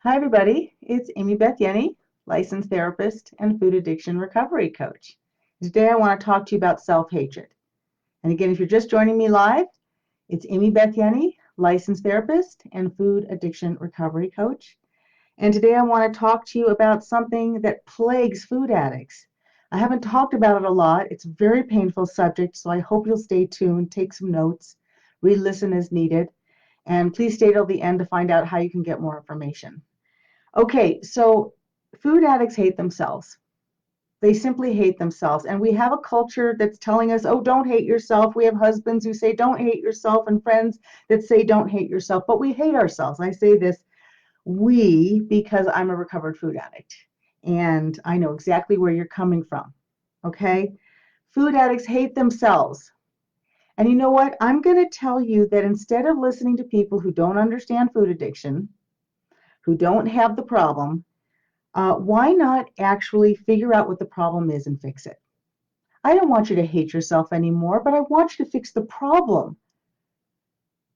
Hi, everybody. It's Ienni, licensed therapist and food addiction recovery coach. Today, I want to talk to you about self-hatred. And again, if you're just joining me live, it's Ienni, licensed therapist and food addiction recovery coach. And today, I want to talk to you about something that plagues food addicts. I haven't talked about it a lot. It's a very painful subject, so I hope you'll stay tuned, take some notes, re-listen as needed, and please stay till the end to find out how you can get more information. Okay, so food addicts hate themselves. They simply hate themselves. And we have a culture that's telling us, oh, don't hate yourself. We have husbands who say, don't hate yourself, and friends that say, don't hate yourself. But we hate ourselves. I say this, we, because I'm a recovered food addict. And I know exactly where you're coming from. Okay? Food addicts hate themselves. And you know what? I'm going to tell you that instead of listening to people who don't understand food addiction, who don't have the problem, why not actually figure out what the problem is and fix it? I don't want you to hate yourself anymore, but I want you to fix the problem.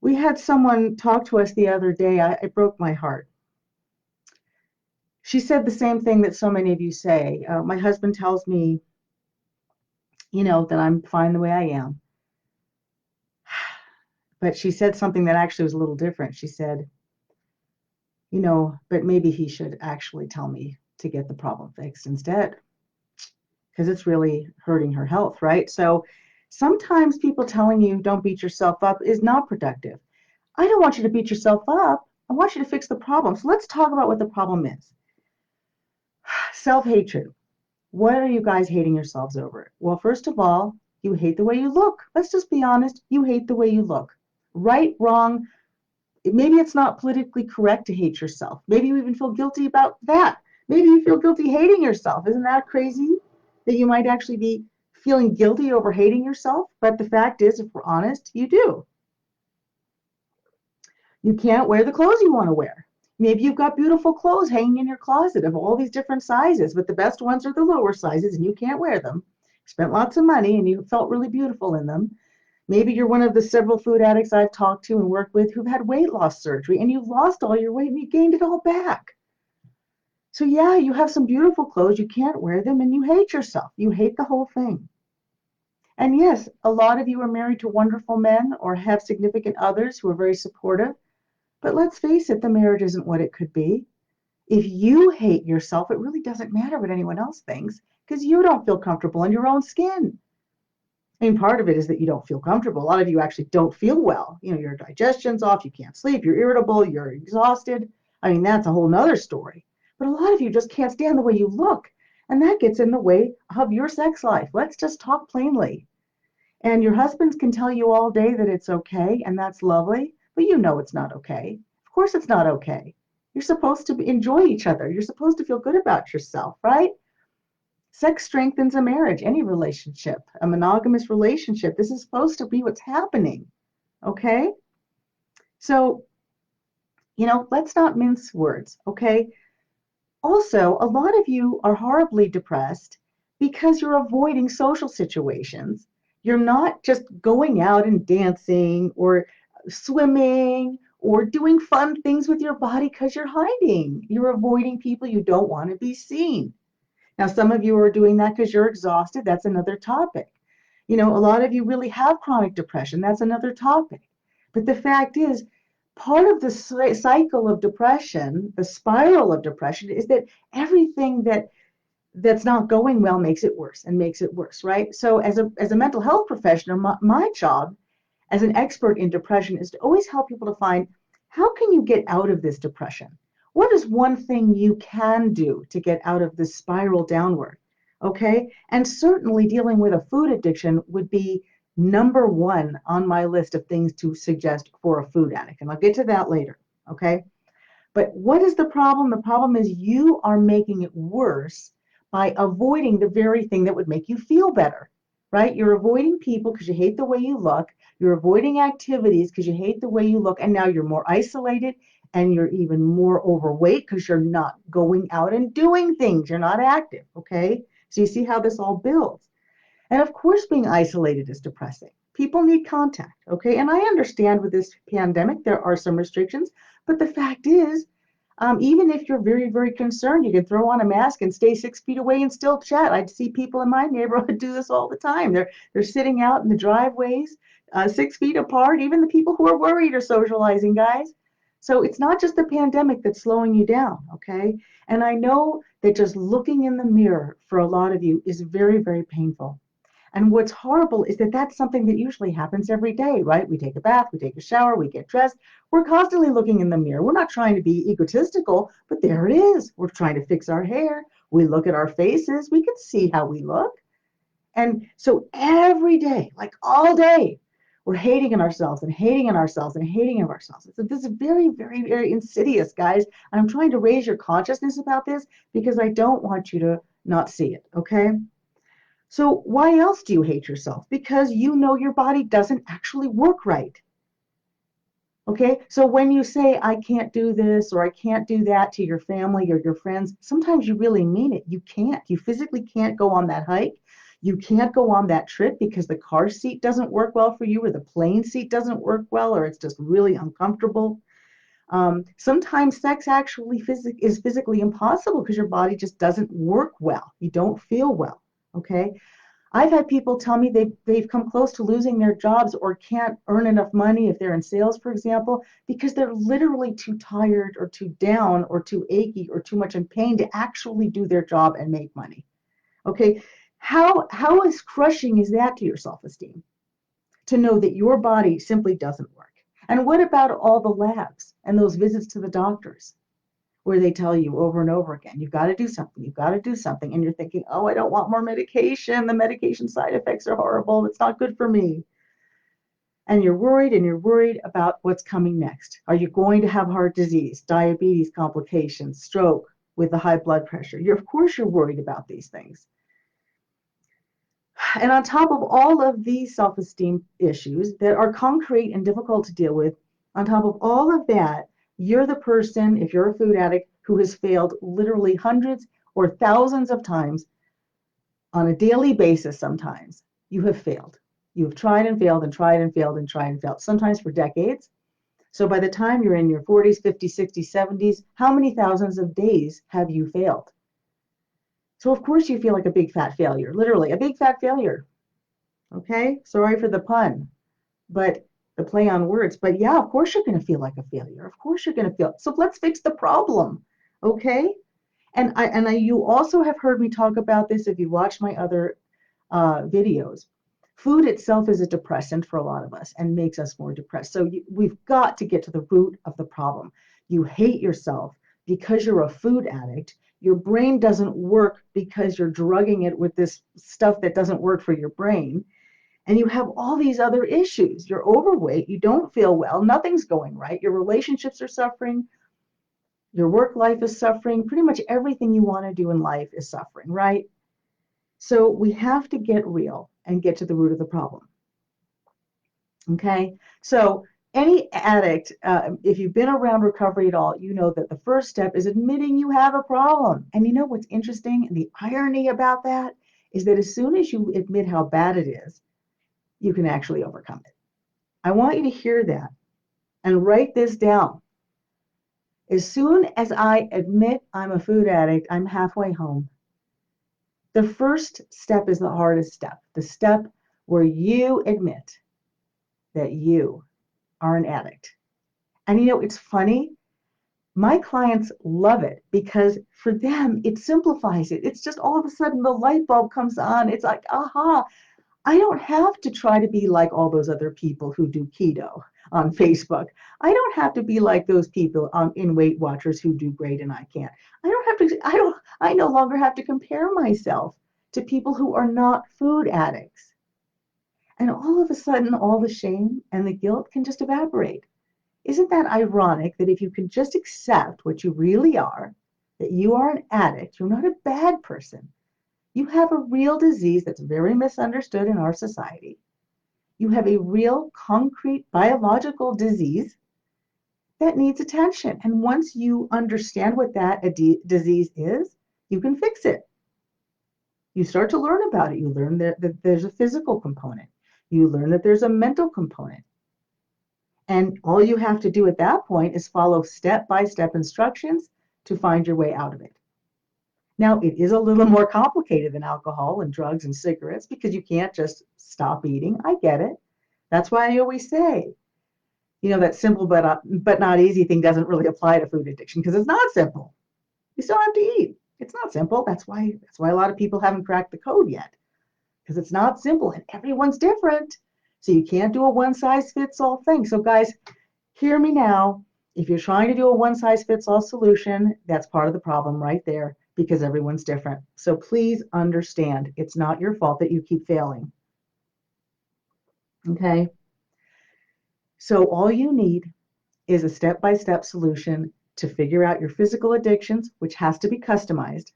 We had someone talk to us the other day. It broke my heart. She said the same thing that so many of you say. My husband tells me, that I'm fine the way I am. But she said something that actually was a little different. She said, but maybe he should actually tell me to get the problem fixed instead, because it's really hurting her health, right? So sometimes people telling you don't beat yourself up is not productive. I don't want you to beat yourself up. I want you to fix the problem. So let's talk about what the problem is. Self-hatred. What are you guys hating yourselves over? Well, first of all, you hate the way you look. Let's just be honest. You hate the way you look. Right, wrong. Maybe it's not politically correct to hate yourself. Maybe you even feel guilty about that. Maybe you feel guilty hating yourself. Isn't that crazy? That you might actually be feeling guilty over hating yourself? But the fact is, if we're honest, you do. You can't wear the clothes you want to wear. Maybe you've got beautiful clothes hanging in your closet of all these different sizes, but the best ones are the lower sizes and you can't wear them. You spent lots of money and you felt really beautiful in them. Maybe you're one of the several food addicts I've talked to and worked with who've had weight loss surgery and you lost all your weight and you gained it all back. So, yeah, you have some beautiful clothes, you can't wear them, and you hate yourself. You hate the whole thing. And yes, a lot of you are married to wonderful men or have significant others who are very supportive. But let's face it, the marriage isn't what it could be. If you hate yourself, it really doesn't matter what anyone else thinks because you don't feel comfortable in your own skin. I mean, part of it is that you don't feel comfortable. A lot of you actually don't feel well. Your digestion's off, you can't sleep, you're irritable, you're exhausted. I mean, that's a whole nother story. But a lot of you just can't stand the way you look. And that gets in the way of your sex life. Let's just talk plainly. And your husbands can tell you all day that it's okay, and that's lovely, but you know it's not okay. Of course, it's not okay. You're supposed to enjoy each other. You're supposed to feel good about yourself, right? Sex strengthens a marriage, any relationship, a monogamous relationship. This is supposed to be what's happening, okay? So, let's not mince words, okay? Also, a lot of you are horribly depressed because you're avoiding social situations. You're not just going out and dancing or swimming or doing fun things with your body because you're hiding. You're avoiding people you don't want to be seen. Now, some of you are doing that because you're exhausted. That's another topic. A lot of you really have chronic depression. That's another topic. But the fact is, part of the cycle of depression, the spiral of depression, is that everything that's not going well makes it worse and makes it worse, right? So as a mental health professional, my job as an expert in depression is to always help people to find how can you get out of this depression? What is one thing you can do to get out of this spiral downward? Okay. And certainly dealing with a food addiction would be number one on my list of things to suggest for a food addict. And I'll get to that later. Okay. But what is the problem? The problem is you are making it worse by avoiding the very thing that would make you feel better, right? You're avoiding people because you hate the way you look. You're avoiding activities because you hate the way you look. And now you're more isolated and you're even more overweight because you're not going out and doing things. You're not active, okay? So you see how this all builds. And of course, being isolated is depressing. People need contact, okay? And I understand with this pandemic, there are some restrictions, but the fact is, Even if you're very, very concerned, you can throw on a mask and stay 6 feet away and still chat. I see people in my neighborhood do this all the time. They're sitting out in the driveways, 6 feet apart. Even the people who are worried are socializing, guys. So it's not just the pandemic that's slowing you down, okay? And I know that just looking in the mirror for a lot of you is very, very painful. And what's horrible is that that's something that usually happens every day, right? We take a bath, we take a shower, we get dressed. We're constantly looking in the mirror. We're not trying to be egotistical, but there it is. We're trying to fix our hair. We look at our faces. We can see how we look. And so every day, like all day, we're hating on ourselves and hating on ourselves and hating on ourselves. So this is very, very, very insidious, guys. And I'm trying to raise your consciousness about this because I don't want you to not see it, okay? So why else do you hate yourself? Because you know your body doesn't actually work right. Okay, so when you say, I can't do this or I can't do that to your family or your friends, sometimes you really mean it. You can't. You physically can't go on that hike. You can't go on that trip because the car seat doesn't work well for you or the plane seat doesn't work well or it's just really uncomfortable. Sometimes sex actually is physically impossible because your body just doesn't work well. You don't feel well. Okay, I've had people tell me they've come close to losing their jobs or can't earn enough money if they're in sales, for example, because they're literally too tired or too down or too achy or too much in pain to actually do their job and make money. Okay, how is crushing is that to your self-esteem? To know that your body simply doesn't work. And what about all the labs and those visits to the doctors? Where they tell you over and over again, you've got to do something, you've got to do something. And you're thinking, oh, I don't want more medication. The medication side effects are horrible. It's not good for me. And you're worried about what's coming next. Are you going to have heart disease, diabetes complications, stroke with the high blood pressure? Of course, you're worried about these things. And on top of all of these self esteem issues that are concrete and difficult to deal with, on top of all of that, you're the person, if you're a food addict, who has failed literally hundreds or thousands of times on a daily basis. Sometimes you have failed. You have tried and failed and tried and failed and tried and failed, sometimes for decades. So by the time you're in your 40s, 50s, 60s, 70s, how many thousands of days have you failed? So of course you feel like a big fat failure, literally a big fat failure. Okay, sorry for the pun, but the play on words. But yeah, of course you're going to feel like a failure. Of course you're going to feel. So let's fix the problem. Okay. You also have heard me talk about this if you watch my other videos. Food itself is a depressant for a lot of us and makes us more depressed. So we've got to get to the root of the problem. You hate yourself because you're a food addict. Your brain doesn't work because you're drugging it with this stuff that doesn't work for your brain. And you have all these other issues. You're overweight, you don't feel well, nothing's going right. Your relationships are suffering, your work life is suffering, pretty much everything you want to do in life is suffering, right? So we have to get real and get to the root of the problem. Okay, so any addict, if you've been around recovery at all, you know that the first step is admitting you have a problem. And you know what's interesting? The irony about that is that as soon as you admit how bad it is, you can actually overcome it. I want you to hear that and write this down. As soon as I admit I'm a food addict, I'm halfway home. The first step is the hardest step, the step where you admit that you are an addict. And you know, it's funny. My clients love it because for them, it simplifies it. It's just all of a sudden the light bulb comes on. It's like, aha, I don't have to try to be like all those other people who do keto on Facebook. I don't have to be like those people in Weight Watchers who do great and I can't. I no longer have to compare myself to people who are not food addicts. And all of a sudden, all the shame and the guilt can just evaporate. Isn't that ironic that if you can just accept what you really are, that you are an addict, you're not a bad person, you have a real disease that's very misunderstood in our society. You have a real, concrete, biological disease that needs attention. And once you understand what that disease is, you can fix it. You start to learn about it. You learn that there's a physical component. You learn that there's a mental component. And all you have to do at that point is follow step-by-step instructions to find your way out of it. Now, it is a little more complicated than alcohol and drugs and cigarettes because you can't just stop eating. I get it. That's why I always say, that simple but not easy thing doesn't really apply to food addiction because it's not simple. You still have to eat. It's not simple. That's why a lot of people haven't cracked the code yet because it's not simple and everyone's different. So you can't do a one size fits all thing. So guys, hear me now. If you're trying to do a one size fits all solution, that's part of the problem right there because everyone's different. So please understand, it's not your fault that you keep failing. Okay? So all you need is a step-by-step solution to figure out your physical addictions, which has to be customized,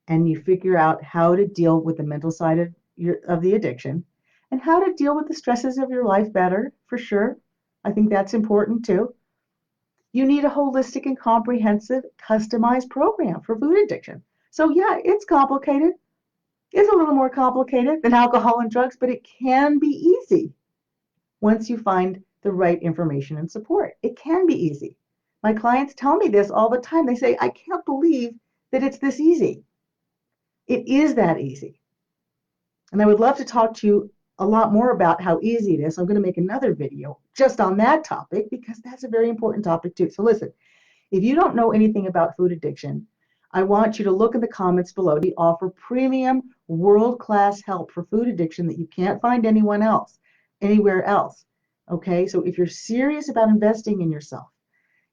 and you figure out how to deal with the mental side of the addiction and how to deal with the stresses of your life better, for sure. I think that's important too. You need a holistic and comprehensive, customized program for food addiction. So yeah, it's complicated. It's a little more complicated than alcohol and drugs, but it can be easy once you find the right information and support. It can be easy. My clients tell me this all the time. They say, I can't believe that it's this easy. It is that easy. And I would love to talk to you a lot more about how easy it is. I'm going to make another video just on that topic because that's a very important topic too. So listen, if you don't know anything about food addiction, I want you to look in the comments below. We offer premium world-class help for food addiction that you can't find anywhere else. Okay, so if you're serious about investing in yourself,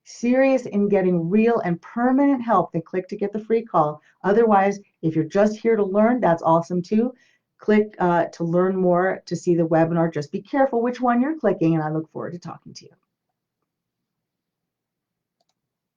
serious in getting real and permanent help, then click to get the free call. Otherwise, if you're just here to learn, that's awesome too. Click to learn more to see the webinar. Just be careful which one you're clicking, and I look forward to talking to you.